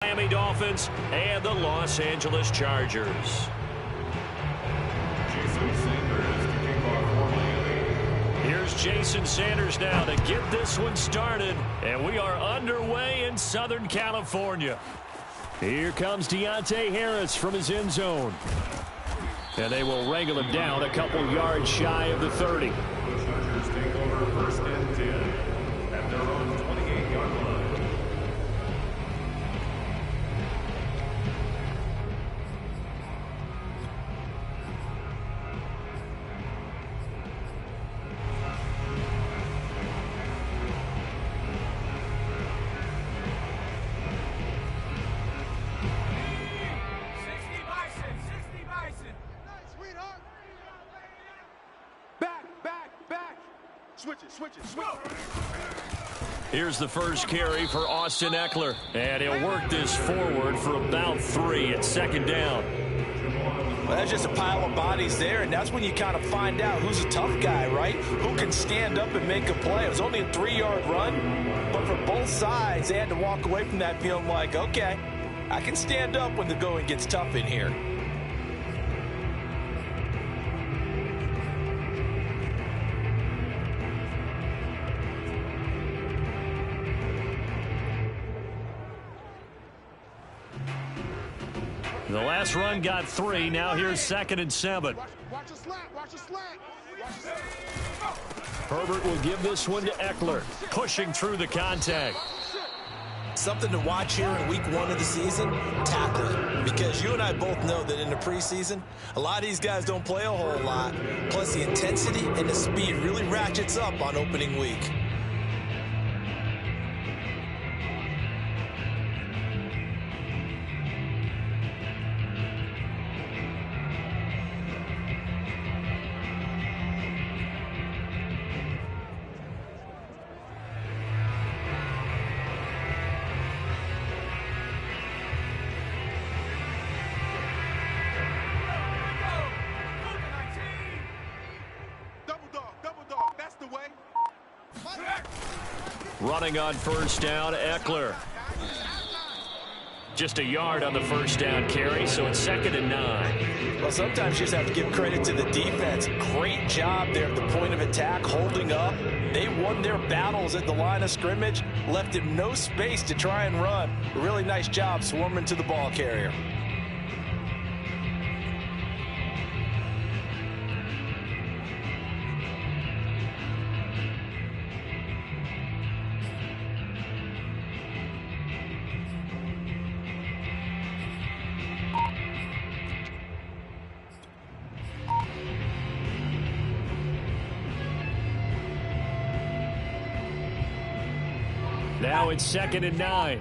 Miami Dolphins and the Los Angeles Chargers. Here's Jason Sanders now to get this one started, and we are underway in Southern California. Here comes Deontay Harris from his end zone. And they will wrangle him down a couple yards shy of the 30. The Chargers take over first and 10 at their own 28-yard line. Switch it. Here's the first carry for Austin Ekeler. And he'll work this forward for about 3 at second down. Well, that's just a pile of bodies there, and that's when you kind of find out who's a tough guy, right? Who can stand up and make a play. It was only a 3-yard run, but for both sides, they had to walk away from that feeling like, okay, I can stand up when the going gets tough in here. The last run got 3. Now here's 2nd and 7. Watch the slant. Herbert will give this one to Ekeler, pushing through the contact. Something to watch here in week 1 of the season, tackling. Because you and I both know that in the preseason, a lot of these guys don't play a whole lot. Plus the intensity and the speed really ratchets up on opening week. Running on first down, Ekeler. Just a yard on the first down carry, so it's 2nd and 9. Well, sometimes you just have to give credit to the defense. Great job there at the point of attack, holding up. They won their battles at the line of scrimmage, left him no space to try and run. A really nice job swarming to the ball carrier. Now it's 2nd and 9.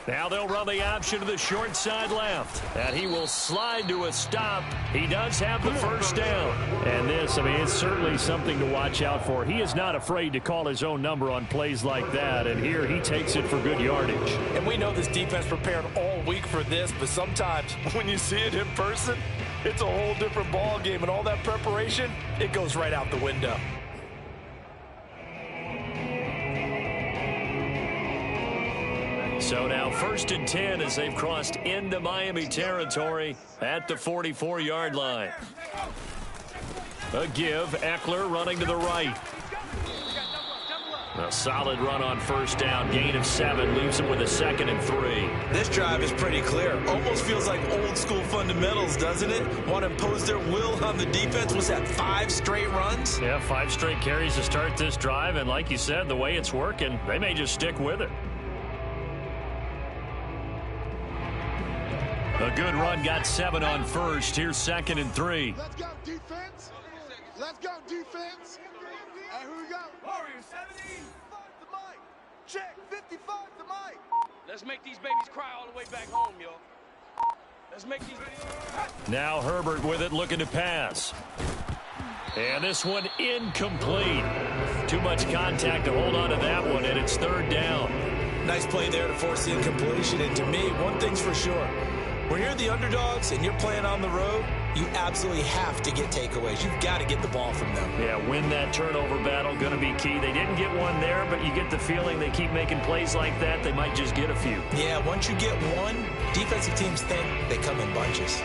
Now they'll run the option to the short side left. And he will slide to a stop. He does have the first down. And this, it's certainly something to watch out for. He is not afraid to call his own number on plays like that. And here he takes it for good yardage. And we know this defense prepared all week for this, but sometimes when you see it in person, it's a whole different ball game, and all that preparation, it goes right out the window. So now 1st and 10 as they've crossed into Miami territory at the 44-yard line. A give, Ekeler running to the right. A solid run on first down, gain of 7, leaves him with a 2nd and 3. This drive is pretty clear. Almost feels like old school fundamentals, doesn't it? Want to impose their will on the defense. Was that 5 straight runs? Yeah, 5 straight carries to start this drive, and like you said, the way it's working, they may just stick with it. A good run, got 7 on first. Here's 2nd and 3. Let's go, defense. And here we go. Warriors 17, the mic. Check 55 the mic. Let's make these babies cry all the way back home, yo. Let's make these babies. Now Herbert with it, looking to pass. And this one incomplete. Too much contact to hold on to that one, and it's 3rd down. Nice play there to force the incompletion. And to me, one thing's for sure. When you're the underdogs and you're playing on the road, you absolutely have to get takeaways. You've got to get the ball from them. Yeah, win that turnover battle, going to be key. They didn't get one there, but you get the feeling they keep making plays like that, they might just get a few. Yeah, once you get one, defensive teams think they come in bunches.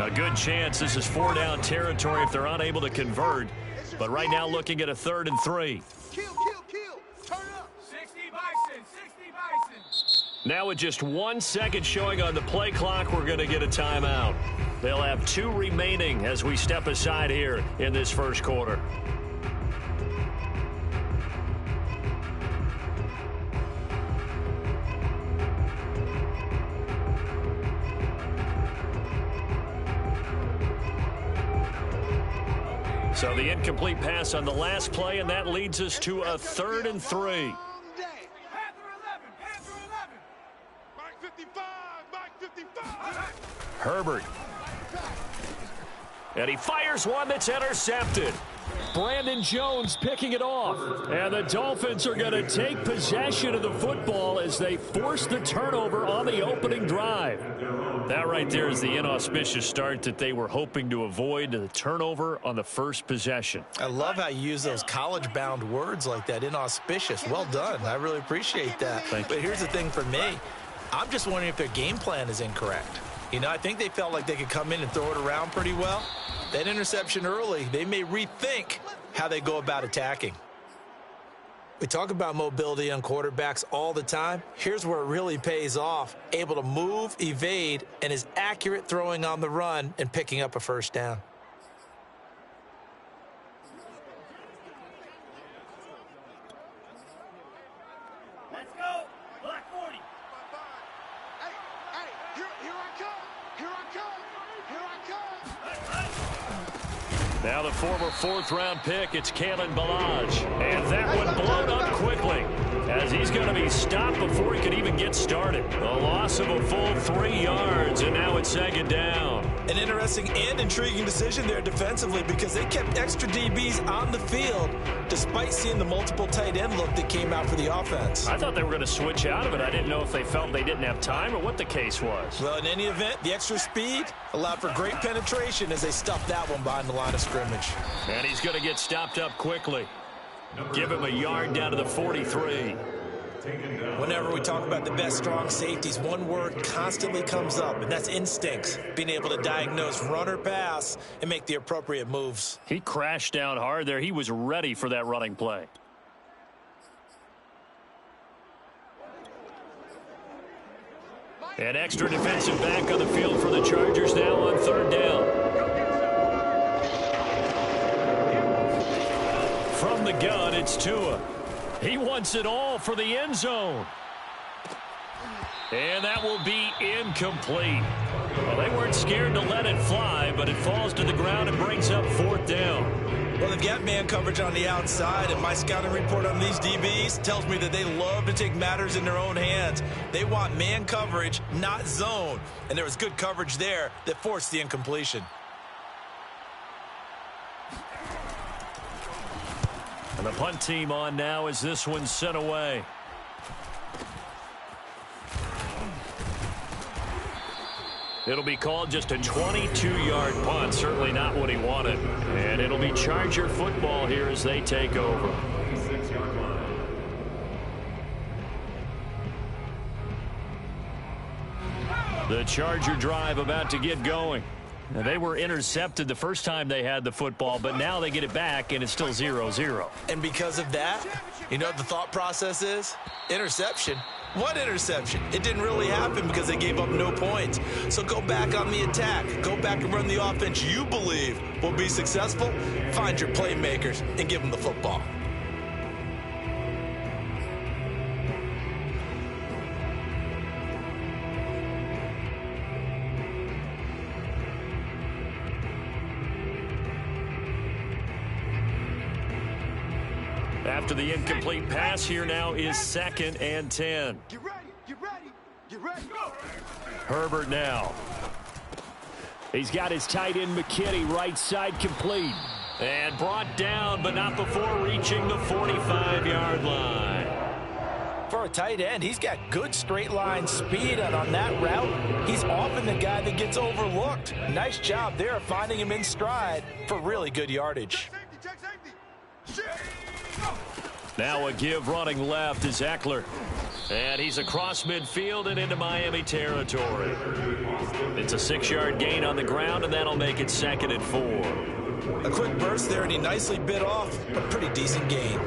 A good chance this is 4-down territory if they're unable to convert. But right now looking at a 3rd and 3. Kill. Turn up. 60 Bison. 60 Bison. Now with just 1 second showing on the play clock, we're going to get a timeout. They'll have 2 remaining as we step aside here in this first quarter. So the incomplete pass on the last play, and that leads us to a 3rd and 3. Panther 11. Panther 11. Mike 55. Mike 55. Herbert. And he fires one that's intercepted. Brandon Jones picking it off. And the Dolphins are going to take possession of the football as they force the turnover on the opening drive. That right there is the inauspicious start that they were hoping to avoid, the turnover on the first possession. I love how you use those college-bound words like that, inauspicious. Well done. I really appreciate that. But here's the thing for me. I'm just wondering if their game plan is incorrect. You know, I think they felt like they could come in and throw it around pretty well. That interception early, they may rethink how they go about attacking. We talk about mobility on quarterbacks all the time. Here's where it really pays off. Able to move, evade, and is accurate throwing on the run and picking up a first down. Let's go. Black 40. Hey, here I come. Here I come. Here I come. Now the former 4th-round pick, it's Kalen Ballage. And that one blown up quickly as he's going to be stopped before he can even get started. A loss of a full 3 yards, and now it's 2nd down. An interesting and intriguing decision there defensively because they kept extra DBs on the field despite seeing the multiple tight end look that came out for the offense. I thought they were going to switch out of it. I didn't know if they felt they didn't have time or what the case was. Well, in any event, the extra speed allowed for great penetration as they stuffed that one behind the line of scrimmage. And he's going to get stopped up quickly. Give him a yard down to the 43. Whenever we talk about the best strong safeties, one word constantly comes up, and that's instincts. Being able to diagnose run or pass and make the appropriate moves. He crashed down hard there. He was ready for that running play. An extra defensive back on the field for the Chargers now on 3rd down. From the gun, it's Tua. He wants it all for the end zone. And that will be incomplete. Well, they weren't scared to let it fly, but it falls to the ground and brings up 4th down. Well, they've got man coverage on the outside, and my scouting report on these DBs tells me that they love to take matters in their own hands. They want man coverage, not zone. And there was good coverage there that forced the incompletion. And the punt team on now as this one's sent away. It'll be called just a 22-yard punt. Certainly not what he wanted. And it'll be Charger football here as they take over. The Charger drive about to get going. Now, they were intercepted the first time they had the football, but now they get it back, and it's still 0-0. And because of that, you know what the thought process is? Interception. What interception? It didn't really happen because they gave up no points. So go back on the attack. Go back and run the offense you believe will be successful. Find your playmakers and give them the football. After the incomplete pass, here now is 2nd and 10. Get ready. Get ready. Get ready. Herbert now. He's got his tight end McKinney right side complete. And brought down, but not before reaching the 45-yard line. For a tight end, he's got good straight line speed, and on that route, he's often the guy that gets overlooked. Nice job there of finding him in stride for really good yardage. Check safety. Now a give running left is Eckler. And he's across midfield and into Miami territory. It's a 6-yard gain on the ground, and that'll make it 2nd and 4. A quick burst there, and he nicely bit off a pretty decent gain.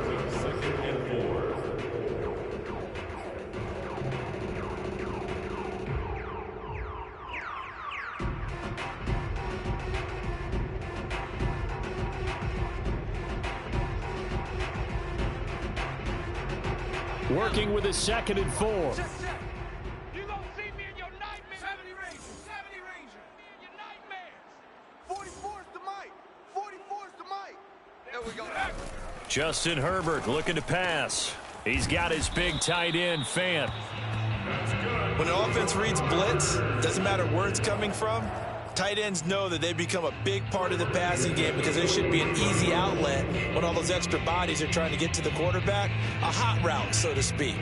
Working with a 2nd and 4. You gonna see me in your nightmares. 70 Ranger. In your nightmares. 44's the mic. 44's the mic. There we go. Justin Herbert looking to pass. He's got his big tight end, Fant. When an offense reads blitz, doesn't matter where it's coming from, tight ends know that they become a big part of the passing game because there should be an easy outlet when all those extra bodies are trying to get to the quarterback. A hot route, so to speak.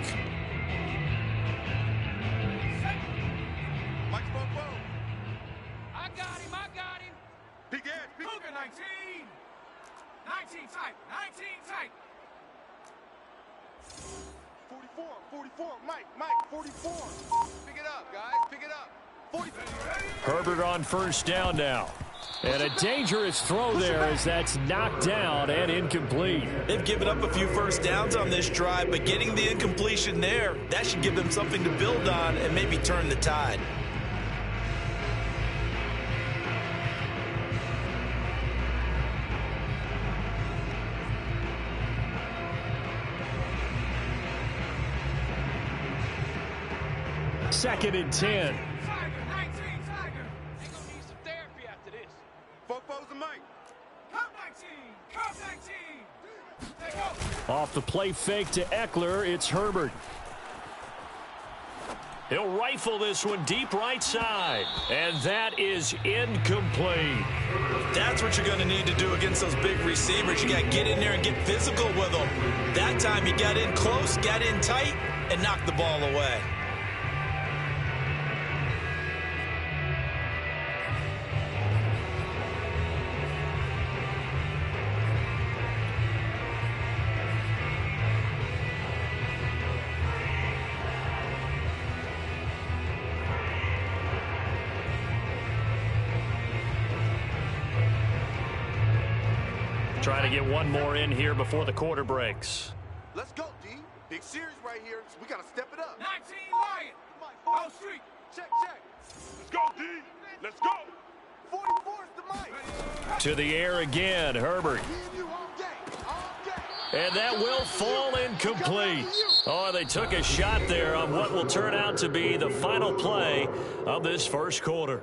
Mike's boom. I got him. Big ass. Big Cougar 19. 19 tight. 19 tight. 44. Mike. 44. Pick it up, guys. Pick it up. 44. Herbert on first down now. And a dangerous throw there as that's knocked down and incomplete. They've given up a few first downs on this drive, but getting the incompletion there, that should give them something to build on and maybe turn the tide. Second and 10. Tiger. 19 Tiger. They gonna need some therapy after this. Fofo's the mic. Cup 19. Cup 19. They go. Off the play fake to Eckler, it's Herbert. He'll rifle this one deep right side. And that is incomplete. That's what you're going to need to do against those big receivers. You got to get in there and get physical with them. That time you got in close, got in tight, and knocked the ball away. Trying to get one more in here before the quarter breaks. Let's go, D. Big series right here. So we got to step it up. 19 Lion. Go street. Check. Let's go, D. Let's go. 44's the mic. To the air again, Herbert. You all day. And that will fall incomplete. Oh, they took a shot there on what will turn out to be the final play of this first quarter.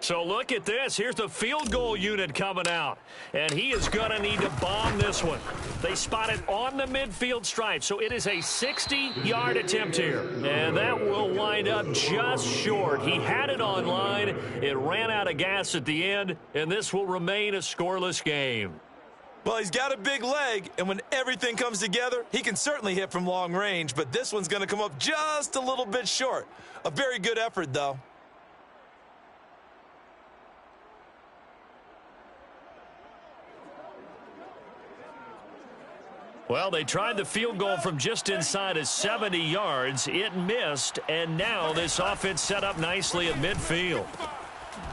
So look at this. Here's the field goal unit coming out. And he is going to need to bomb this one. They spot it on the midfield stripe. So it is a 60-yard attempt here. And that will wind up just short. He had it on line. It ran out of gas at the end. And this will remain a scoreless game. Well, he's got a big leg, and when everything comes together, he can certainly hit from long range. But this one's going to come up just a little bit short. A very good effort, though. Well, they tried the field goal from just inside of 70 yards. It missed, and now this offense set up nicely at midfield.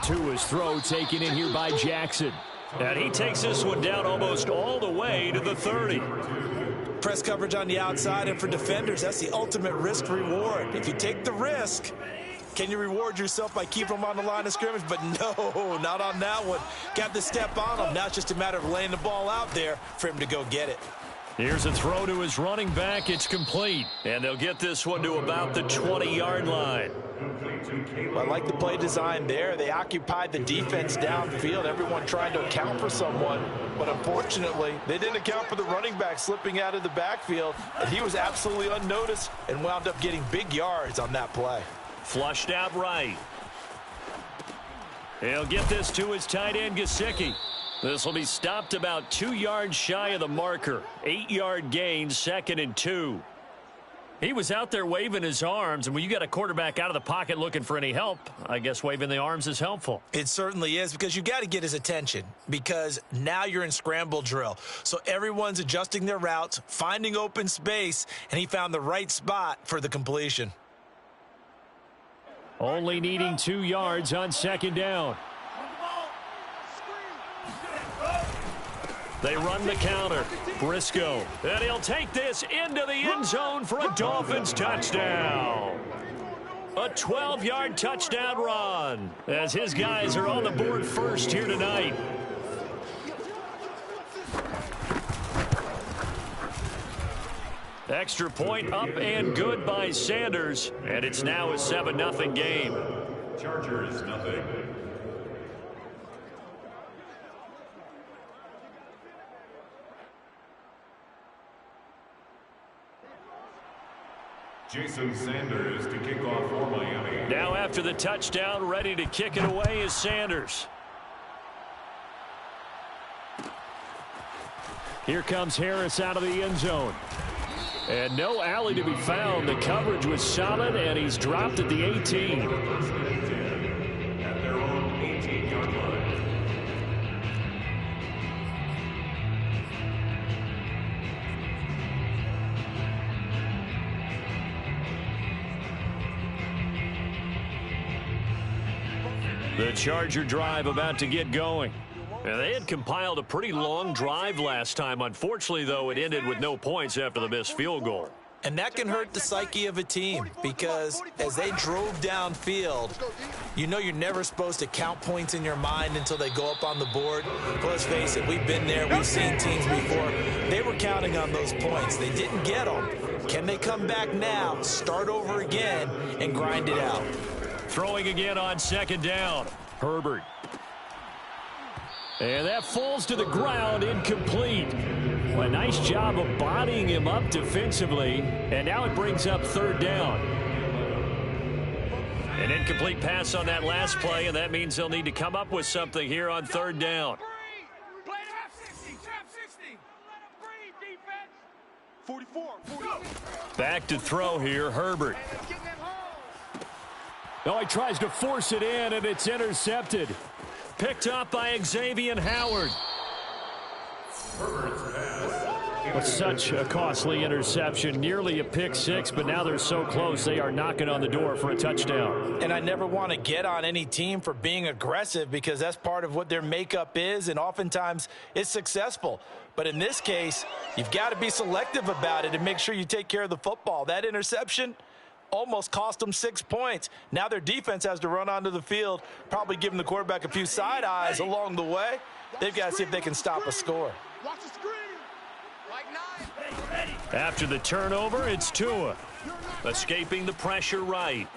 To his throw taken in here by Jackson. And he takes this one down almost all the way to the 30. Press coverage on the outside, and for defenders, that's the ultimate risk reward. If you take the risk, can you reward yourself by keeping them on the line of scrimmage? But no, not on that one. Got the step on him. Now it's just a matter of laying the ball out there for him to go get it. Here's a throw to his running back. It's complete. And they'll get this one to about the 20-yard line. I like the play design there. They occupied the defense downfield, everyone trying to account for someone. But unfortunately, they didn't account for the running back slipping out of the backfield. And he was absolutely unnoticed and wound up getting big yards on that play. Flushed out right. He'll get this to his tight end, Gesicki. This will be stopped about 2 yards shy of the marker. 8-yard gain, 2nd and 2. He was out there waving his arms, and when you got a quarterback out of the pocket looking for any help, I guess waving the arms is helpful. It certainly is, because you got to get his attention, because now you're in scramble drill. So everyone's adjusting their routes, finding open space, and he found the right spot for the completion. Only needing 2 yards on 2nd down. They run the counter. Briscoe. And he'll take this into the end zone for a Dolphins touchdown. A 12-yard touchdown run as his guys are on the board first here tonight. Extra point up and good by Sanders. And it's now a 7-0 game. Chargers, nothing. Jason Sanders to kick off for Miami. Now after the touchdown, ready to kick it away is Sanders. Here comes Harris out of the end zone. And no alley to be found. The coverage was solid, and he's dropped at the 18. First and 10 at their own 18-yard line. The Charger drive about to get going. And they had compiled a pretty long drive last time. Unfortunately, though, it ended with no points after the missed field goal. And that can hurt the psyche of a team, because as they drove downfield, you know you're never supposed to count points in your mind until they go up on the board. But let's face it, we've been there. We've seen teams before. They were counting on those points. They didn't get them. Can they come back now, start over again, and grind it out? Throwing again on 2nd down. Herbert. And that falls to the ground, incomplete. Well, a nice job of bodying him up defensively. And now it brings up 3rd down. An incomplete pass on that last play, and that means they'll need to come up with something here on 3rd down. Back to throw here, Herbert. No, he tries to force it in, and it's intercepted. Picked up by Xavier Howard. Such a costly interception, nearly a pick six, but now they're so close they are knocking on the door for a touchdown. And I never want to get on any team for being aggressive, because that's part of what their makeup is, and oftentimes it's successful. But in this case, you've got to be selective about it and make sure you take care of the football. That interception almost cost them 6 points. Now their defense has to run onto the field, probably giving the quarterback a few side eyes along the way. They've got to see if they can stop a score. Watch the screen. Like 9. After the turnover, it's Tua. Escaping the pressure right.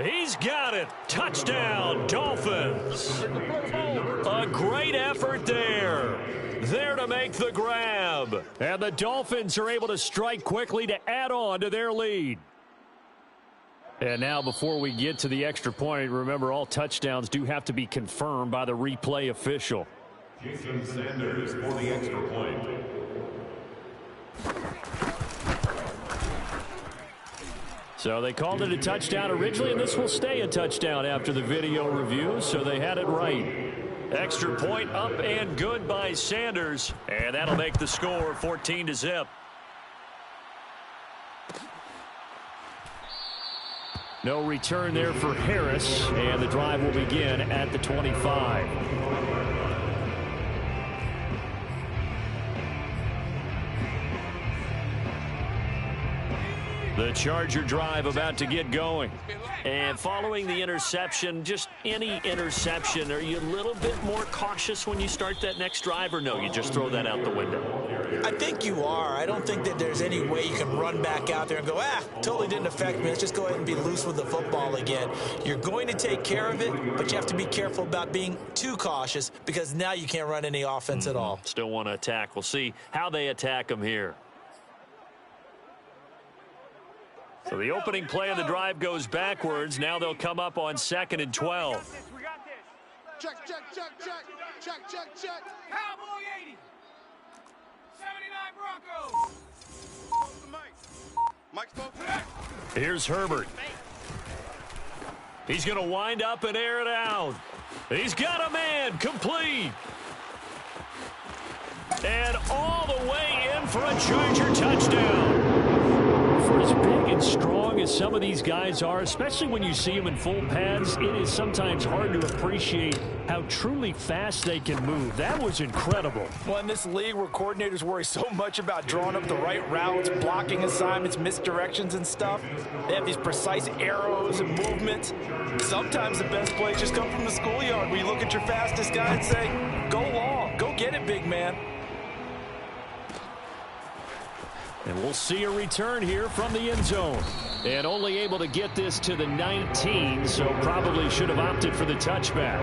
He's got it. Touchdown, Dolphins. A great effort there. There to make the grab. And the Dolphins are able to strike quickly to add on to their lead. And now before we get to the extra point, remember all touchdowns do have to be confirmed by the replay official. Jason Sanders for the extra point. So they called it a touchdown originally, and this will stay a touchdown after the video review, so they had it right. Extra point up and good by Sanders, and that'll make the score 14-0. No return there for Harris, and the drive will begin at the 25. The Charger drive about to get going. And following the interception, just any interception, are you a little bit more cautious when you start that next drive, or no, you just throw that out the window? I think you are. I don't think that there's any way you can run back out there and go, totally didn't affect me. Let's just go ahead and be loose with the football again. You're going to take care of it, but you have to be careful about being too cautious because now you can't run any offense at all. Still want to attack. We'll see how they attack them here. So the opening play of the drive goes backwards. Now they'll come up on 2nd and 12. We got this. Check, check, check, check. Check, check, check. Cowboy 80. 79 Broncos. Spoke to Mike. Mike spoke to that. Here's Herbert. He's going to wind up and air it out. He's got a man, complete. And all the way in for a Charger touchdown. For as big and strong as some of these guys are, especially when you see them in full pads, it is sometimes hard to appreciate how truly fast they can move. That was incredible. Well, in this league where coordinators worry so much about drawing up the right routes, blocking assignments, misdirections and stuff, they have these precise arrows and movements. Sometimes the best plays just come from the schoolyard where you look at your fastest guy and say, go long, go get it, big man. And we'll see a return here from the end zone. And only able to get this to the 19, so probably should have opted for the touchback.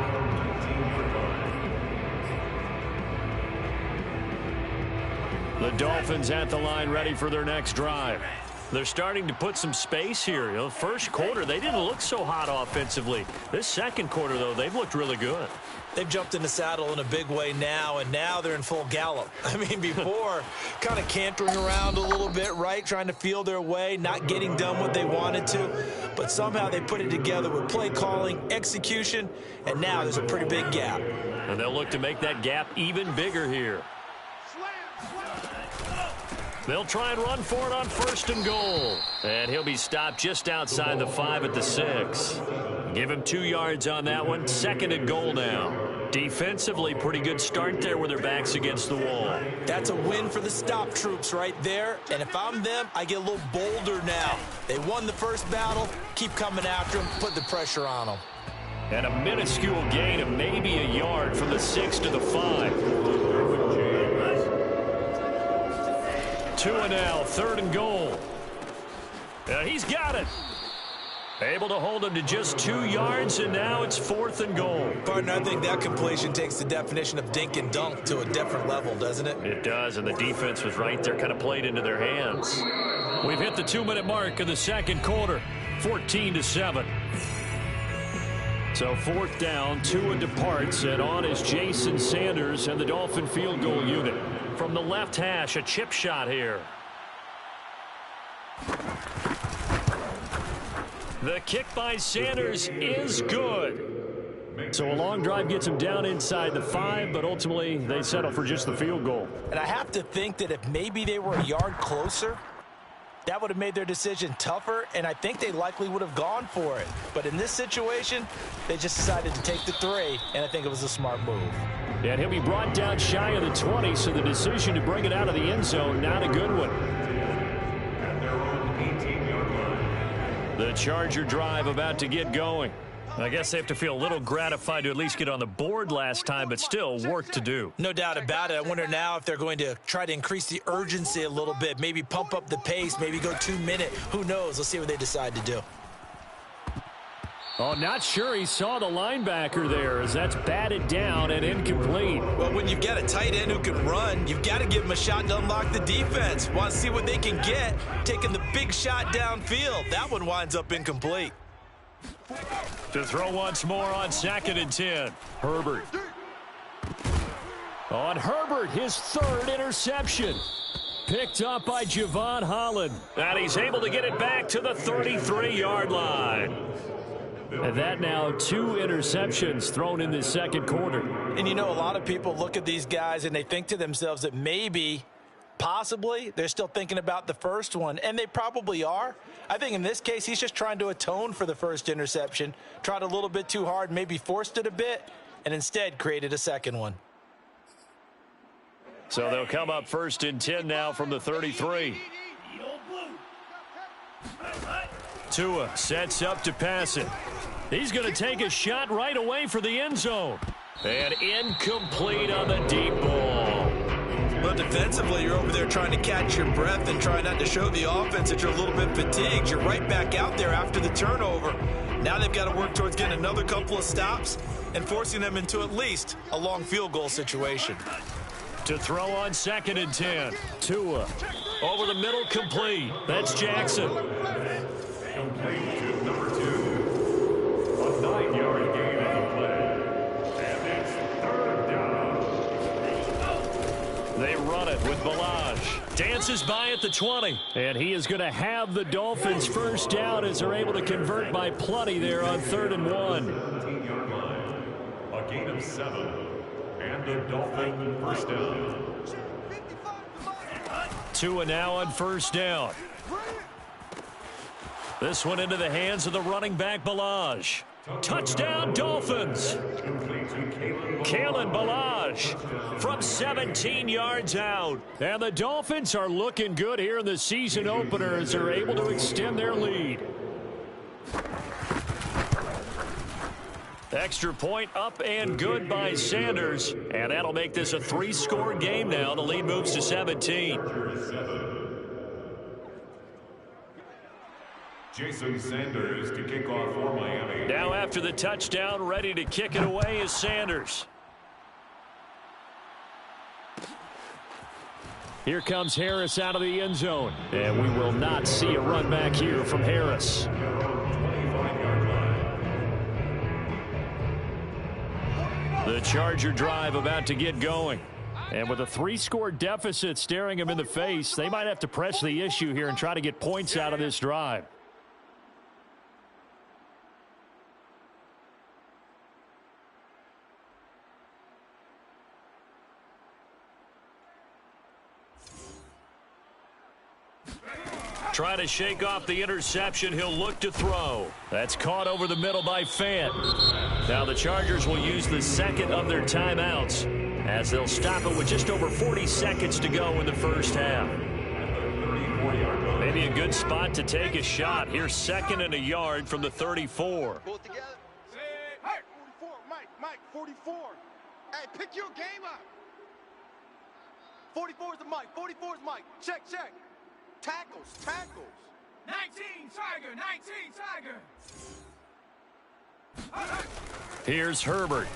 The Dolphins at the line ready for their next drive. They're starting to put some space here. The first quarter, they didn't look so hot offensively. This second quarter, though, they've looked really good. They've jumped in the saddle in a big way now, and now they're in full gallop. I mean, before, kind of cantering around a little bit, right, trying to feel their way, not getting done what they wanted to. But somehow they put it together with play calling, execution, and now there's a pretty big gap. And they'll look to make that gap even bigger here. They'll try and run for it on 1st and goal. And he'll be stopped just outside the 5 at the 6. Give him 2 yards on that one. 2nd and goal now. Defensively, pretty good start there with their backs against the wall. That's a win for the stop troops right there. And if I'm them, I get a little bolder now. They won the first battle. Keep coming after them. Put the pressure on them. And a minuscule gain of maybe a yard from the 6 to the 5. 2 and now, 3rd and goal. He's got it. Able to hold him to just 2 yards, and now it's 4th and goal. Partner, I think that completion takes the definition of dink and dunk to a different level, doesn't it? It does, and the defense was right there, kind of played into their hands. We've hit the 2-minute mark of the second quarter, 14-7. So 4th down, Tua departs, and on is Jason Sanders and the Dolphin field goal unit. From the left hash, a chip shot here. The kick by Sanders is good. So a long drive gets him down inside the 5, but ultimately they settle for just the field goal. And I have to think that if maybe they were a yard closer, that would have made their decision tougher, and I think they likely would have gone for it. But in this situation, they just decided to take the 3, and I think it was a smart move. And he'll be brought down shy of the 20, so the decision to bring it out of the end zone, not a good one. At their own 18-yard line. The Charger drive about to get going. I guess they have to feel a little gratified to at least get on the board last time, but still work to do. No doubt about it. I wonder now if they're going to try to increase the urgency a little bit, maybe pump up the pace, maybe go 2-minute. Who knows? Let's see what they decide to do. Oh, not sure he saw the linebacker there as that's batted down and incomplete. Well, when you've got a tight end who can run, you've got to give him a shot to unlock the defense. Want to see what they can get, taking the big shot downfield. That one winds up incomplete. To throw once more on 2nd and 10. Herbert. On Herbert, his 3rd interception. Picked up by Javon Holland. And he's able to get it back to the 33-yard line. And that now 2 interceptions thrown in the second quarter. And you know, a lot of people look at these guys and they think to themselves that maybe, possibly, they're still thinking about the first one. And they probably are. I think in this case, he's just trying to atone for the first interception. Tried a little bit too hard, maybe forced it a bit, and instead created a second one. So they'll come up 1st and 10 now from the 33. Tua sets up to pass it. He's going to take a shot right away for the end zone. And incomplete on the deep ball. Well, defensively, you're over there trying to catch your breath and try not to show the offense that you're a little bit fatigued. You're right back out there after the turnover. Now they've got to work towards getting another couple of stops and forcing them into at least a long field goal situation. To throw on 2nd and 10. Tua over the middle, complete. That's Jackson. Complete to number 2. A 9-yard gain on the play. And it's 3rd down. They run it with Balaj. Dances by at the 20. And he is going to have the Dolphins first down as they're able to convert by plenty there on 3rd and 1. 17-yard line. A gain of 7. And the Dolphin first down. Tua now on first down. This one into the hands of the running back, Balaj. Touchdown, Dolphins. Kalen Balaj from 17 yards out. And the Dolphins are looking good here in the season opener as they're able to extend their lead. Extra point up and good by Sanders. And that'll make this a 3-score game now. The lead moves to 17. Jason Sanders to kick off for Miami. Now after the touchdown, ready to kick it away is Sanders. Here comes Harris out of the end zone. And we will not see a run back here from Harris. The Charger drive about to get going. And with a 3-score deficit staring them in the face, they might have to press the issue here and try to get points out of this drive. Trying to shake off the interception. He'll look to throw. That's caught over the middle by Fant. Now the Chargers will use the second of their timeouts as they'll stop it with just over 40 seconds to go in the first half. Maybe a good spot to take a shot. Here's 2nd and a yard from the 34. Pull it together. Hey, 44, Mike, 44. Hey, pick your game up. 44 is the Mike, 44 is Mike. Check. Tackles. 19, Tiger, 19, Tiger. Here's Herbert.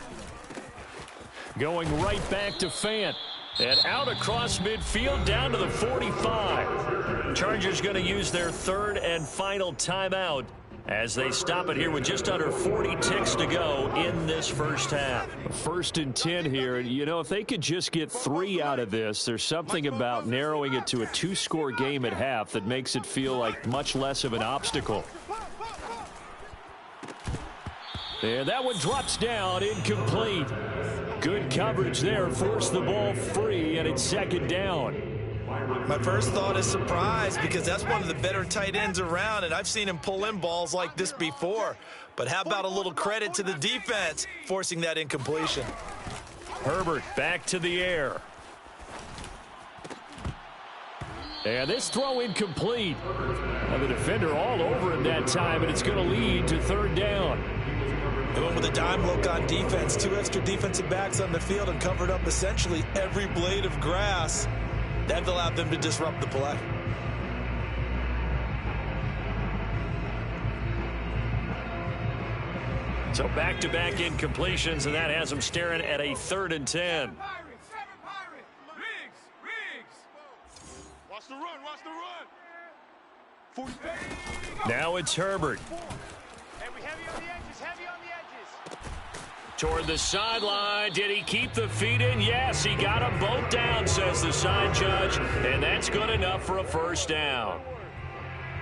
Going right back to Fant. And out across midfield down to the 45. Chargers going to use their 3rd and final timeout as they stop it here with just under 40 ticks to go in this first half. 1st and 10 here. You know, if they could just get 3 out of this, there's something about narrowing it to a 2-score game at half that makes it feel like much less of an obstacle. And that one drops down, incomplete. Good coverage there, forced the ball free, and it's 2nd down. My first thought is surprise because that's one of the better tight ends around, and I've seen him pull in balls like this before. But how about a little credit to the defense forcing that incompletion? Herbert back to the air. And this throw incomplete. And the defender all over him that time, and it's going to lead to 3rd down. Going with a dime look on defense. 2 extra defensive backs on the field and covered up essentially every blade of grass. That allowed them to disrupt the play. So back-to-back incompletions, and that has them staring at a 3rd and 10. Watch the run. 40. Now it's Herbert. Hey, we heavy on the edges, Toward the sideline. Did he keep the feet in? Yes, he got them both down, says the side judge, and that's good enough for a first down.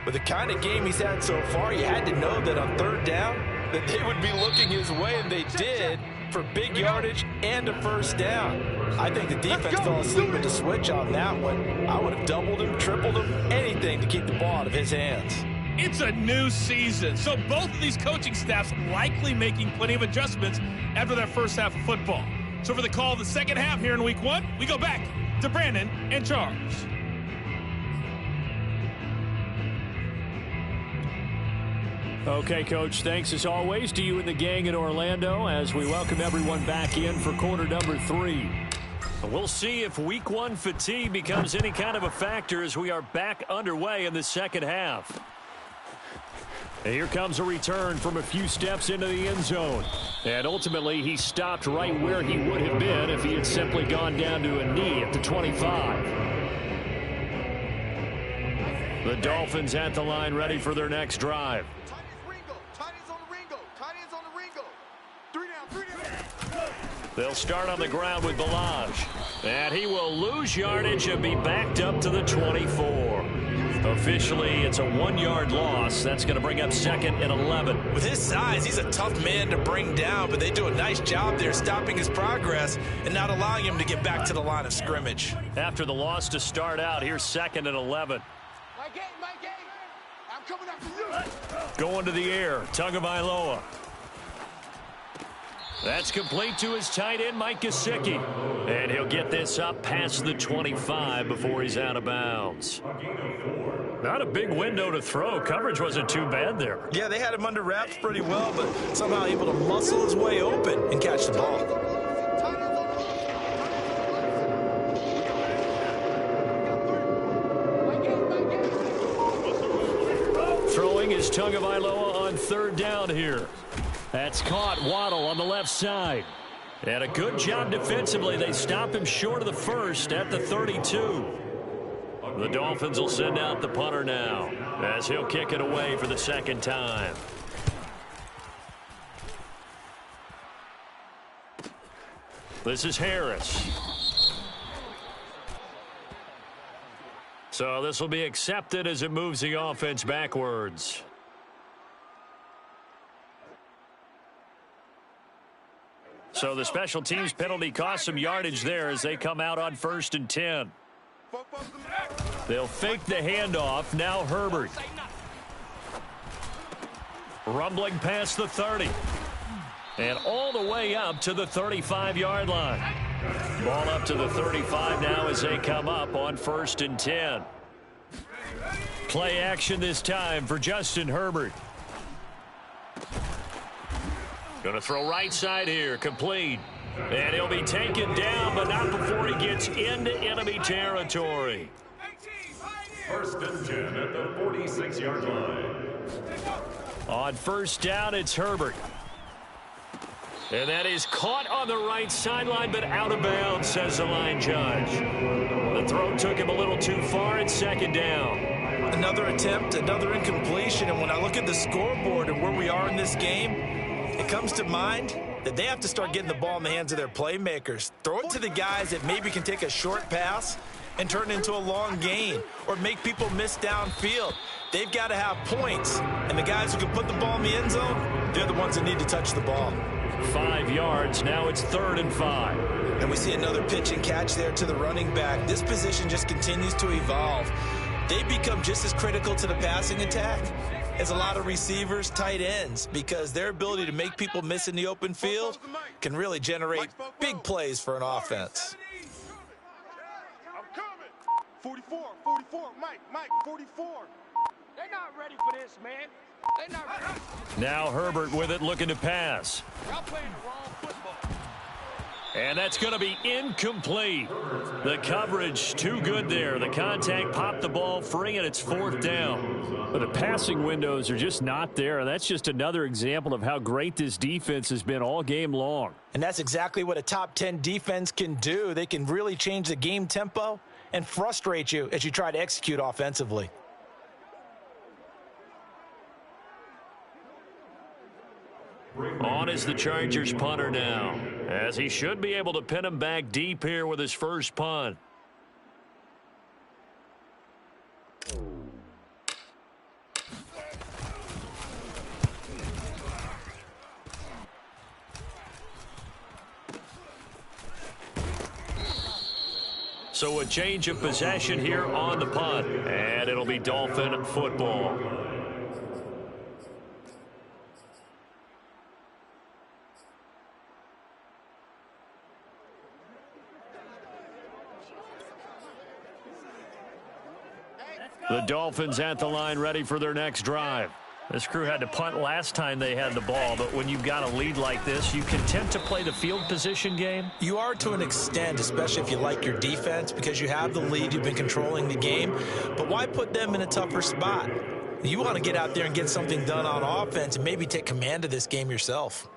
With the kind of game he's had so far, you had to know that on 3rd down that they would be looking his way, and they did, for big yardage and a first down. I think the defense fell asleep with the switch on that one. I would have doubled him, tripled him, anything to keep the ball out of his hands. It's a new season, so both of these coaching staffs likely making plenty of adjustments after that first half of football. So for the call of the second half here in week 1, we go back to Brandon and Charles. Okay, Coach, thanks as always to you and the gang in Orlando as we welcome everyone back in for quarter number 3. We'll see if week 1 fatigue becomes any kind of a factor as we are back underway in the second half. And here comes a return from a few steps into the end zone. And ultimately, he stopped right where he would have been if he had simply gone down to a knee at the 25. The Dolphins at the line ready for their next drive. They'll start on the ground with Balaj. And he will lose yardage and be backed up to the 24. Officially, it's a 1-yard loss. That's going to bring up 2nd and 11. With his size, he's a tough man to bring down, but they do a nice job there stopping his progress and not allowing him to get back to the line of scrimmage. After the loss to start out, here's 2nd and 11. My game. I'm coming after you. Going to the air, Tagovailoa. That's complete to his tight end, Mike Gesicki. And he'll get this up past the 25 before he's out of bounds. Not a big window to throw. Coverage wasn't too bad there. Yeah, they had him under wraps pretty well, but somehow able to muscle his way open and catch the ball. Throwing is Tagovailoa on 3rd down here. That's caught. Waddle on the left side. And a good job defensively. They stop him short of the first at the 32. The Dolphins will send out the punter now as he'll kick it away for the 2nd time. This is Harris. So this will be accepted as it moves the offense backwards. So the special teams penalty cost some yardage there as they come out on 1st and 10. They'll fake the handoff. Now Herbert. Rumbling past the 30. And all the way up to the 35-yard line. Ball up to the 35 now as they come up on 1st and 10. Play action this time for Justin Herbert. Going to throw right side here, complete. And he'll be taken down, but not before he gets into enemy territory. 1st and 10 at the 46-yard line. On 1st down, it's Herbert. And that is caught on the right sideline, but out of bounds, says the line judge. The throw took him a little too far. It's 2nd down. Another attempt, another incompletion, and when I look at the scoreboard and where we are in this game, it comes to mind that they have to start getting the ball in the hands of their playmakers. Throw it to the guys that maybe can take a short pass and turn it into a long gain or make people miss downfield. They've got to have points, and the guys who can put the ball in the end zone, they're the ones that need to touch the ball. 5 yards. Now it's 3rd and 5. And we see another pitch and catch there to the running back. This position just continues to evolve. They become just as critical to the passing attack as a lot of receivers, tight ends, because their ability to make people miss in the open field can really generate big plays for an offense. I'm coming. 44, Mike, 44. They're not ready for this, man. They're not ready. Now Herbert with it, looking to pass. Y'all playing the wrong football. And that's going to be incomplete. The coverage too good there. The contact popped the ball free, and it's 4th down. But the passing windows are just not there. That's just another example of how great this defense has been all game long. And that's exactly what a top 10 defense can do. They can really change the game tempo and frustrate you as you try to execute offensively. On is the Chargers punter now, as he should be able to pin him back deep here with his first punt. So a change of possession here on the punt, and it'll be Dolphin football. The Dolphins at the line ready for their next drive. This crew had to punt last time they had the ball, but when you've got a lead like this, you can tend to play the field position game. You are to an extent, especially if you like your defense, because you have the lead, you've been controlling the game. But why put them in a tougher spot? You want to get out there and get something done on offense and maybe take command of this game yourself.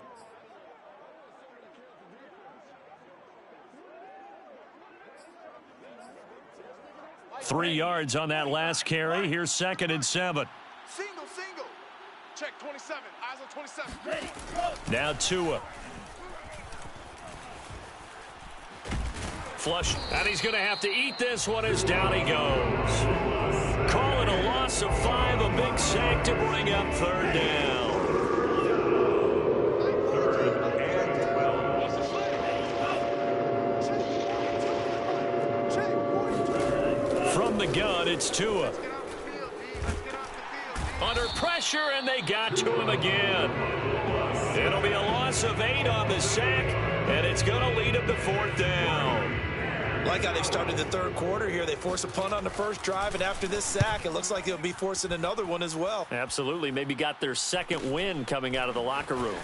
Three yards on that last carry. Here's 2nd and 7. Single. Check 27. Eyes on 27. Now Tua. Flush. And he's going to have to eat this one as down he goes. Call it a loss of 5. A big sack to bring up 3rd down. From the gun, it's Tua. Under pressure, and they got to him again. It'll be a loss of 8 on the sack, and it's going to lead him to 4th down. Like how they've started the 3rd quarter here. They force a punt on the first drive, and after this sack, it looks like they'll be forcing another one as well. Absolutely. Maybe got their 2nd win coming out of the locker room.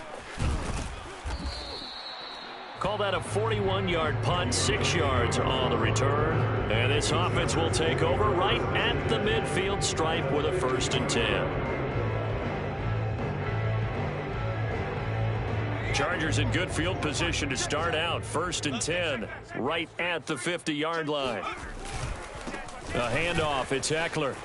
Call that a 41-yard punt, 6 yards on the return. And this offense will take over right at the midfield stripe with a 1st and 10. Chargers in good field position to start out. 1st and 10 right at the 50-yard line. A handoff. It's Eckler.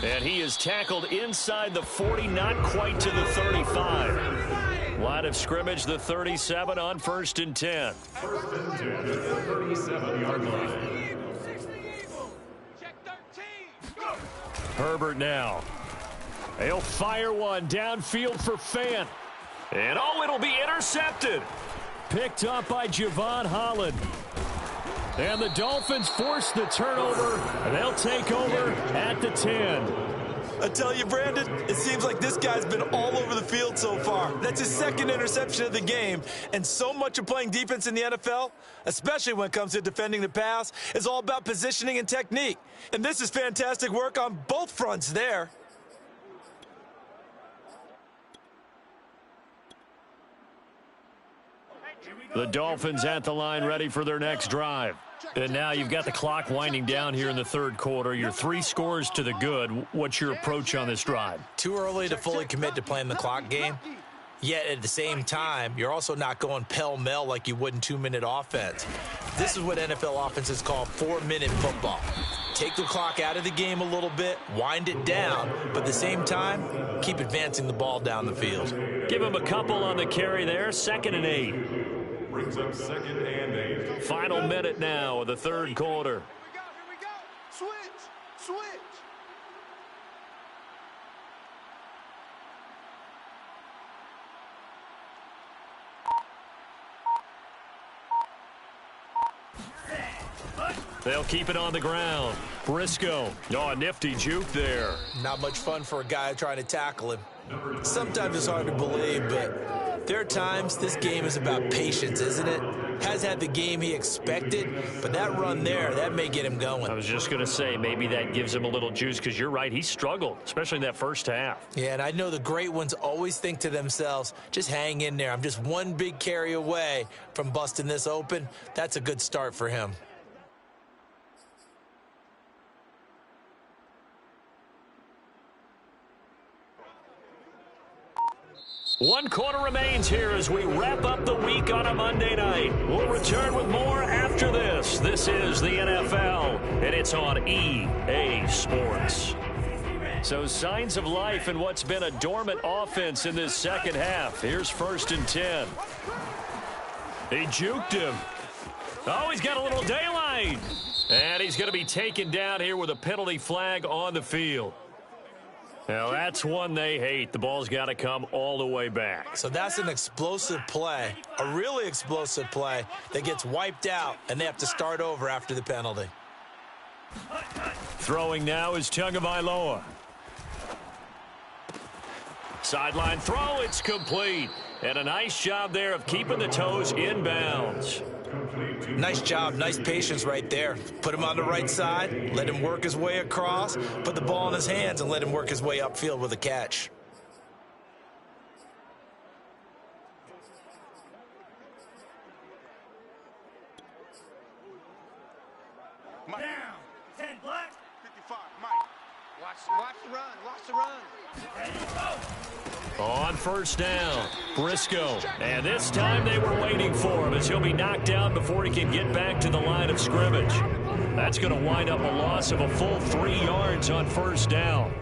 And he is tackled inside the 40, not quite to the 35. Line of scrimmage, the 37 on 1st and 10. 1st and 10 at the 37-yard line. Check 13. Herbert now. He'll fire one downfield for Fant. And it'll be intercepted. Picked up by Javon Holland. And the Dolphins force the turnover, and they'll take over at the 10. I tell you, Brandon, it seems like this guy's been all over the field so far. That's his 2nd interception of the game. And so much of playing defense in the NFL, especially when it comes to defending the pass, is all about positioning and technique. And this is fantastic work on both fronts there. The Dolphins at the line ready for their next drive. And now you've got the clock winding down here in the 3rd quarter. You're 3 scores to the good. What's your approach on this drive? Too early to fully commit to playing the clock game. Yet at the same time, you're also not going pell-mell like you would in 2-minute offense. This is what NFL offenses call 4-minute football. Take the clock out of the game a little bit, wind it down, but at the same time, keep advancing the ball down the field. Give him a couple on the carry there. 2nd and 8. Brings up 2nd and 8. Final minute now of the 3rd quarter. Here we go. Switch. They'll keep it on the ground. Briscoe. Oh, a nifty juke there. Not much fun for a guy trying to tackle him. Sometimes it's hard to believe, but there are times this game is about patience, isn't it? Has had the game he expected, but that run there, that may get him going. I was just going to say, maybe that gives him a little juice, because you're right, he struggled, especially in that first half. Yeah, and I know the great ones always think to themselves, just hang in there. I'm just one big carry away from busting this open. That's a good start for him. One quarter remains here as we wrap up the week on a Monday night. We'll return with more after this. This is the NFL, and it's on EA Sports. So signs of life in what's been a dormant offense in this second half. Here's 1st and 10. He juked him. Oh, he's got a little daylight. And he's going to be taken down here with a penalty flag on the field. Now, that's one they hate. The ball's got to come all the way back. So that's an explosive play, a really explosive play that gets wiped out, and they have to start over after the penalty. Throwing now is Tagovailoa. Sideline throw, it's complete. And a nice job there of keeping the toes in bounds. Nice job, nice patience right there. Put him on the right side, let him work his way across, put the ball in his hands, and let him work his way upfield with a catch. Mike. Down. 10 black. 55, Mike. Watch the run. Watch the run. On first down, Briscoe. And this time they were waiting for him as he'll be knocked down before he can get back to the line of scrimmage. That's going to wind up a loss of a full 3 yards on first down.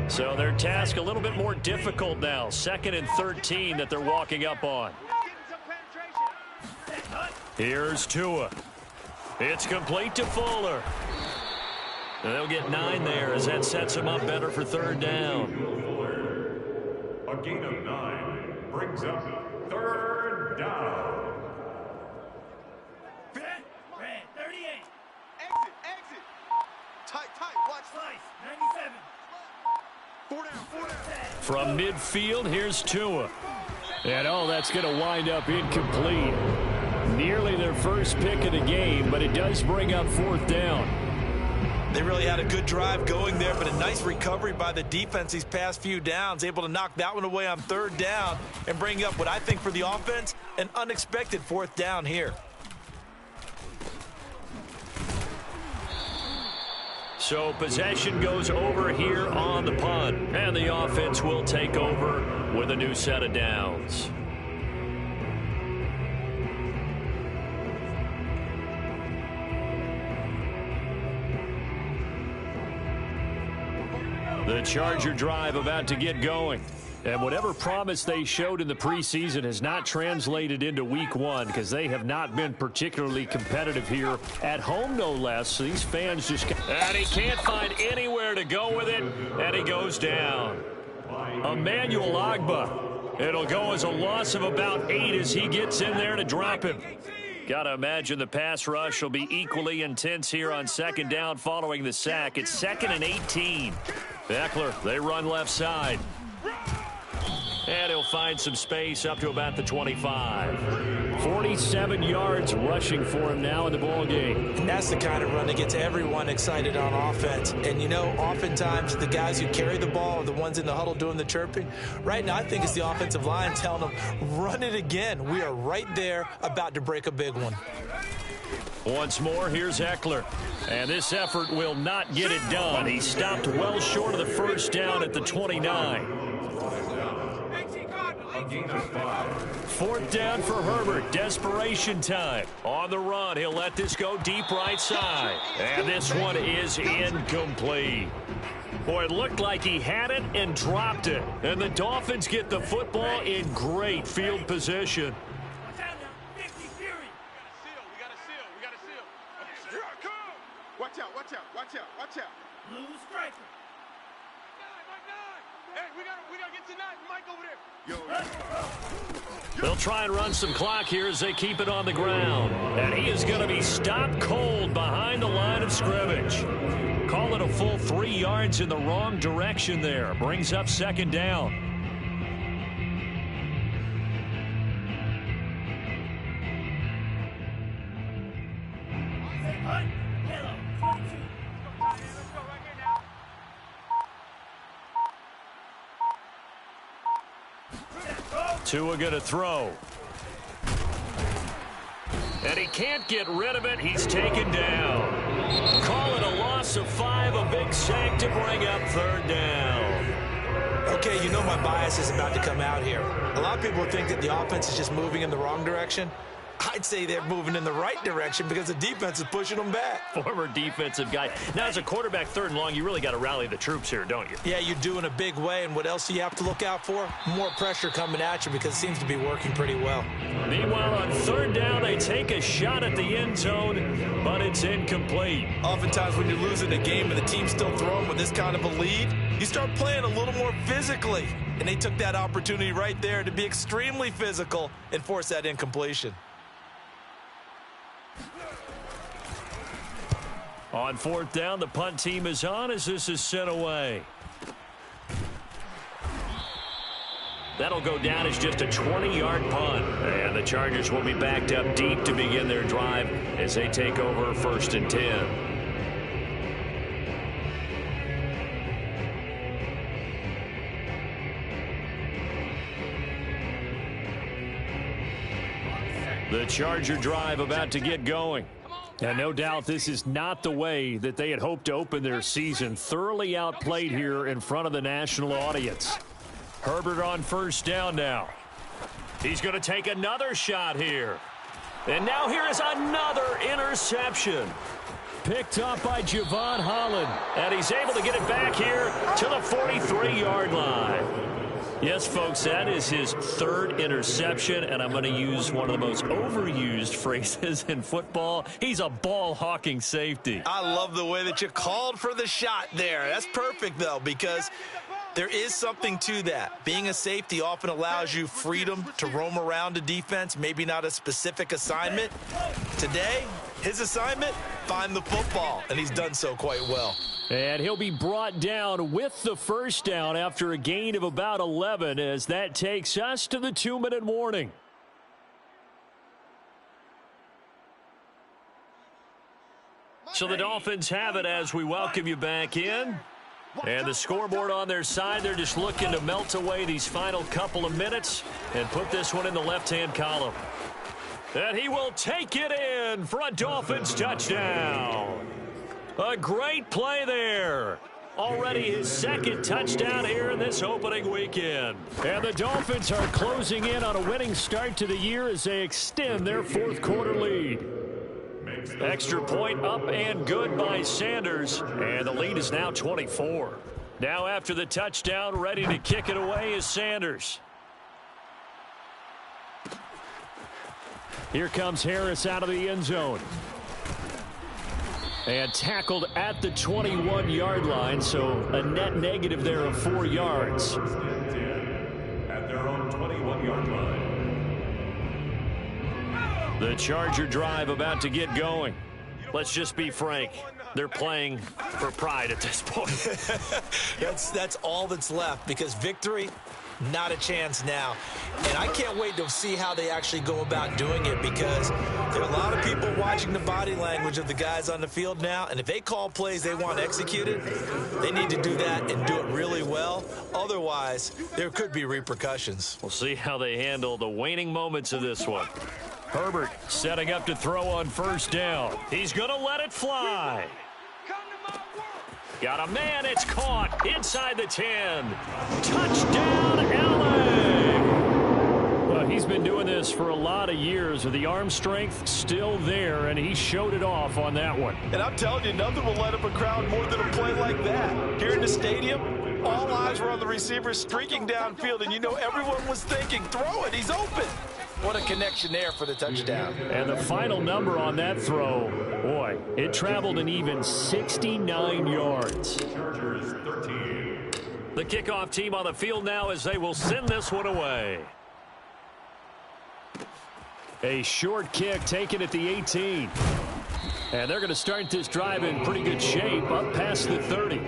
So their task a little bit more difficult now. 2nd and 13 that they're walking up on. Here's Tua. It's complete to Fuller. They'll get 9 there as that sets them up better for 3rd down. A gain of 9 brings up 3rd down. Red, 38. Exit. Tight. Watch. Slice, 97. 4 down. From midfield, here's Tua. And that's going to wind up incomplete. Nearly their first pick of the game, but it does bring up 4th down. They really had a good drive going there, but a nice recovery by the defense these past few downs, able to knock that one away on 3rd down and bring up what I think for the offense, an unexpected 4th down here. So possession goes over here on the punt, and the offense will take over with a new set of downs. The Charger drive about to get going. And whatever promise they showed in the preseason has not translated into week 1 because they have not been particularly competitive here at home, no less. So these fans just... And he can't find anywhere to go with it, and he goes down. Emmanuel Ogbah. It'll go as a loss of about 8 as he gets in there to drop him. Got to imagine the pass rush will be equally intense here on 2nd down following the sack. It's 2nd and 18. Eckler, they run left side. And he'll find some space up to about the 25. 47 yards rushing for him now in the ball game. And that's the kind of run that gets everyone excited on offense. And, oftentimes the guys who carry the ball are the ones in the huddle doing the chirping. Right now, I think it's the offensive line telling them, run it again. We are right there about to break a big one. Once more, here's Eckler. And this effort will not get it done. He stopped well short of the first down at the 29. A gain of 5. 4th down for Herbert. Desperation time. On the run, he'll let this go deep right side. And this one is incomplete. Boy, it looked like he had it and dropped it. And the Dolphins get the football in great field position. Watch out. Blue striker. Hey, we gotta get tonight. Mike over there. They'll try and run some clock here as they keep it on the ground. And he is going to be stopped cold behind the line of scrimmage. Call it a full 3 yards in the wrong direction there. Brings up 2nd down. Tua going to throw. And he can't get rid of it. He's taken down. Call it a loss of 5, a big sack to bring up 3rd down. Okay, my bias is about to come out here. A lot of people think that the offense is just moving in the wrong direction. I'd say they're moving in the right direction because the defense is pushing them back. Former defensive guy. Now, as a quarterback 3rd and long, you really got to rally the troops here, don't you? Yeah, you do in a big way. And what else do you have to look out for? More pressure coming at you because it seems to be working pretty well. Meanwhile, on 3rd down, they take a shot at the end zone, but it's incomplete. Oftentimes when you're losing a game and the team's still throwing with this kind of a lead, you start playing a little more physically. And they took that opportunity right there to be extremely physical and force that incompletion. On 4th down, the punt team is on as this is sent away. That'll go down as just a 20-yard punt. And the Chargers will be backed up deep to begin their drive as they take over 1st and 10. The Charger drive about to get going. And no doubt this is not the way that they had hoped to open their season. Thoroughly outplayed here in front of the national audience. Herbert on 1st down now. He's going to take another shot here. And now here is another interception. Picked up by Javon Holland. And he's able to get it back here to the 43-yard line. Yes, folks, that is his 3rd interception, and I'm going to use one of the most overused phrases in football. He's a ball-hawking safety. I love the way that you called for the shot there. That's perfect, though, because there is something to that. Being a safety often allows you freedom to roam around a defense, maybe not a specific assignment. Today, his assignment, find the football, and he's done so quite well. And he'll be brought down with the 1st down after a gain of about 11 as that takes us to the 2-minute warning. So the Dolphins have it as we welcome you back in. And the scoreboard on their side, they're just looking to melt away these final couple of minutes and put this one in the left-hand column. And he will take it in for a Dolphins touchdown. A great play there. Already his 2nd touchdown here in this opening weekend. And the Dolphins are closing in on a winning start to the year as they extend their 4th quarter lead. Extra point up and good by Sanders. And the lead is now 24. Now after the touchdown, ready to kick it away is Sanders. Here comes Harris out of the end zone. And tackled at the 21-yard line, so a net negative there of 4 yards. At their own 21-yard line. The Charger drive about to get going. Let's just be frank. They're playing for pride at this point. That's all that's left, because victory, not a chance now. And I can't wait to see how they actually go about doing it, because there are a lot of people watching the body language of the guys on the field now, and if they call plays they want executed, they need to do that and do it really well. Otherwise, there could be repercussions. We'll see how they handle the waning moments of this one. Herbert setting up to throw on 1st down. He's going to let it fly. Got a man, it's caught inside the 10. Touchdown, LA! Well, he's been doing this for a lot of years with the arm strength still there, and he showed it off on that one. And I'm telling you, nothing will light up a crowd more than a play like that. Here in the stadium, all eyes were on the receiver streaking downfield, and you know everyone was thinking, throw it, he's open. What a connection there for the touchdown. And the final number on that throw, boy, it traveled an even 69 yards. Chargers 13. The kickoff team on the field now as they will send this one away. A short kick taken at the 18. And they're going to start this drive in pretty good shape up past the 30.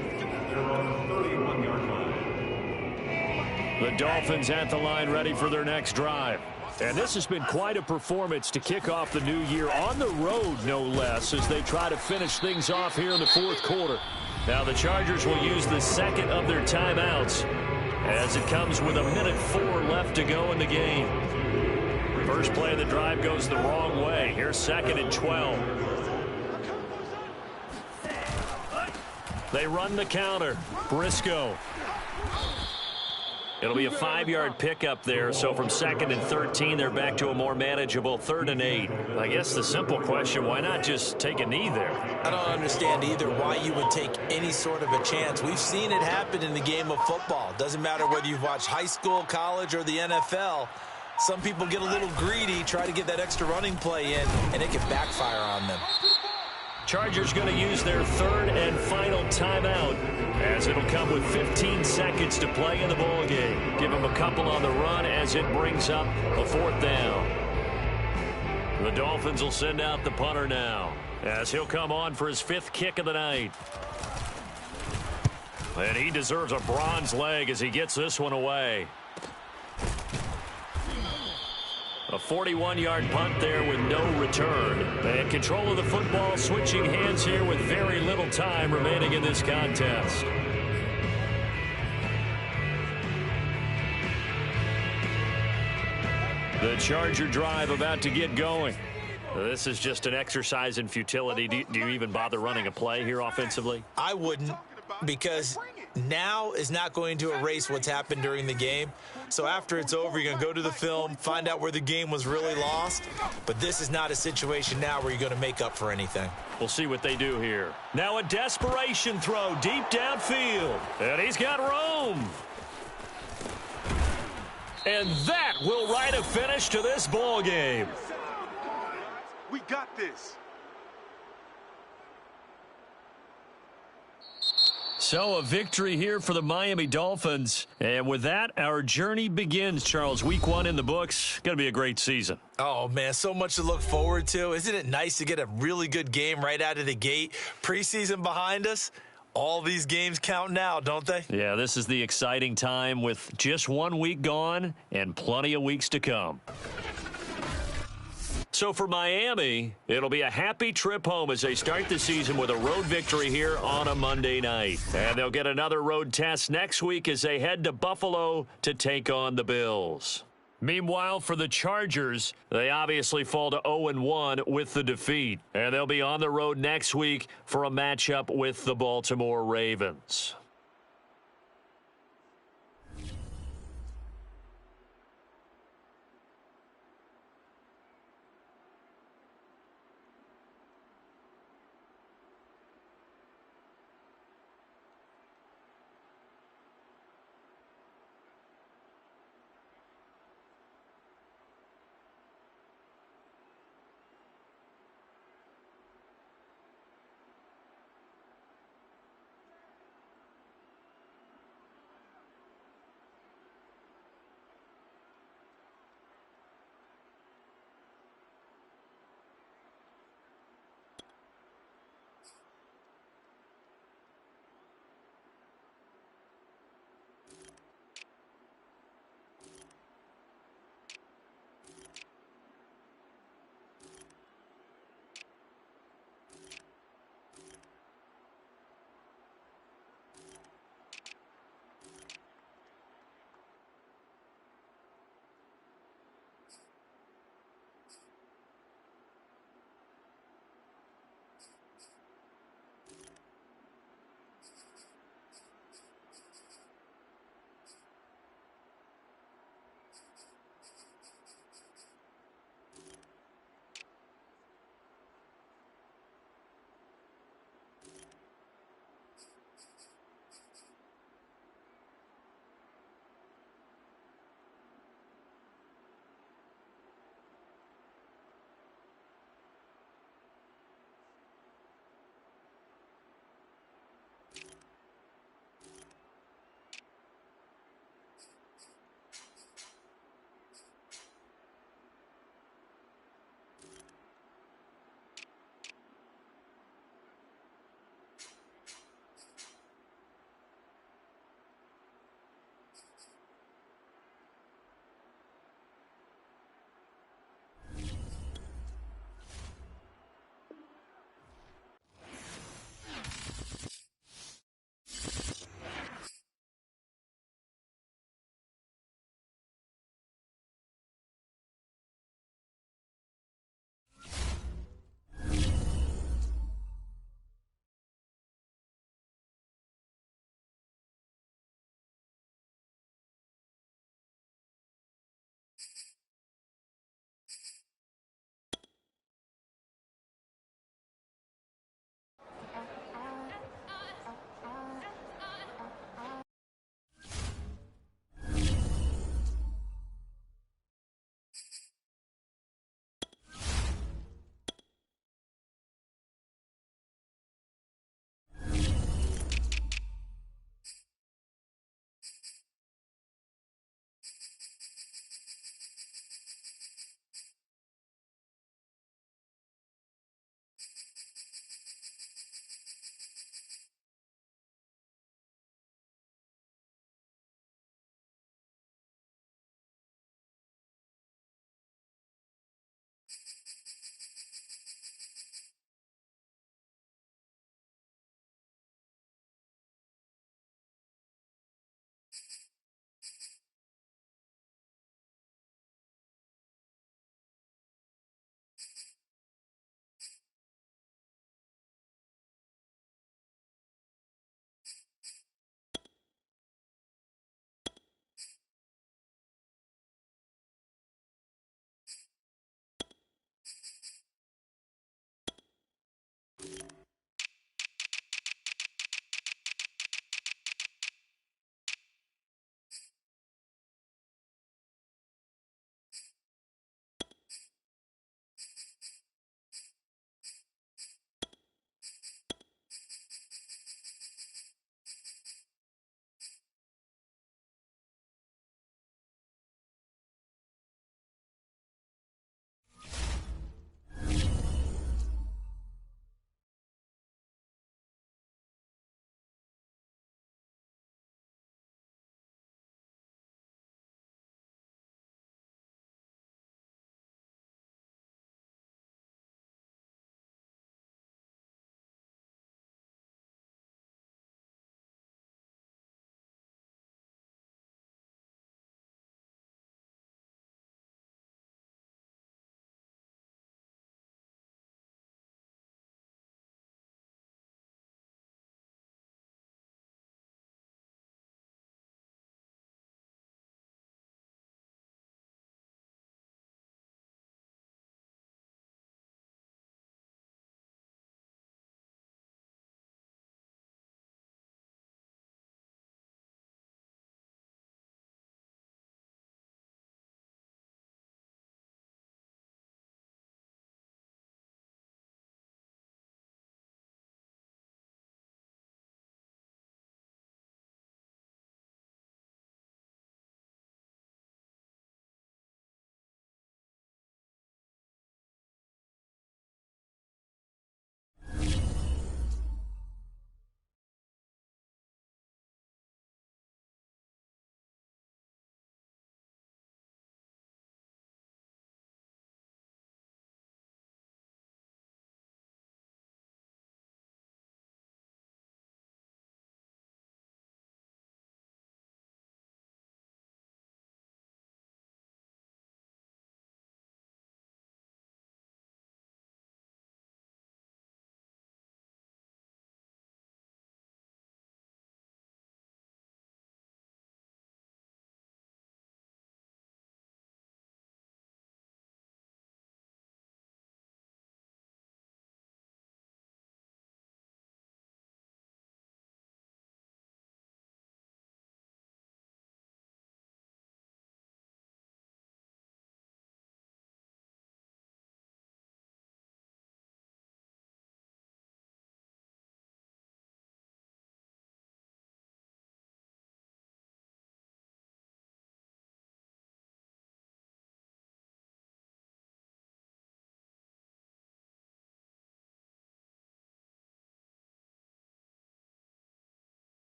The Dolphins at the line ready for their next drive. And this has been quite a performance to kick off the new year on the road, no less, as they try to finish things off here in the 4th quarter. Now the Chargers will use the 2nd of their timeouts as it comes with 1:04 left to go in the game. First play of the drive goes the wrong way. Here's 2nd and 12. They run the counter. Briscoe. It'll be a 5-yard pickup there, so from 2nd and 13, they're back to a more manageable 3rd and 8. I guess the simple question, why not just take a knee there? I don't understand either why you would take any sort of a chance. We've seen it happen in the game of football. Doesn't matter whether you've watched high school, college, or the NFL. Some people get a little greedy, try to get that extra running play in, and it can backfire on them. Chargers going to use their 3rd and final timeout as it'll come with 15 seconds to play in the ball game. Give them a couple on the run as it brings up a 4th down. The Dolphins will send out the punter now as he'll come on for his 5th kick of the night. And he deserves a bronze leg as he gets this one away. A 41-yard punt there with no return. And control of the football switching hands here with very little time remaining in this contest. The Charger drive about to get going. This is just an exercise in futility. Do you even bother running a play here offensively? I wouldn't, because now is not going to erase what's happened during the game. So after it's over, you're going to go to the film, find out where the game was really lost. But this is not a situation now where you're going to make up for anything. We'll see what they do here. Now a desperation throw deep downfield. And he's got room. And that will write a finish to this ball game. We got this. So a victory here for the Miami Dolphins. And with that, our journey begins, Charles. Week 1 in the books. Going to be a great season. Oh, man, so much to look forward to. Isn't it nice to get a really good game right out of the gate? Preseason behind us. All these games count now, don't they? Yeah, this is the exciting time with just 1 week gone and plenty of weeks to come. So for Miami, it'll be a happy trip home as they start the season with a road victory here on a Monday night. And they'll get another road test next week as they head to Buffalo to take on the Bills. Meanwhile, for the Chargers, they obviously fall to 0-1 with the defeat. And they'll be on the road next week for a matchup with the Baltimore Ravens.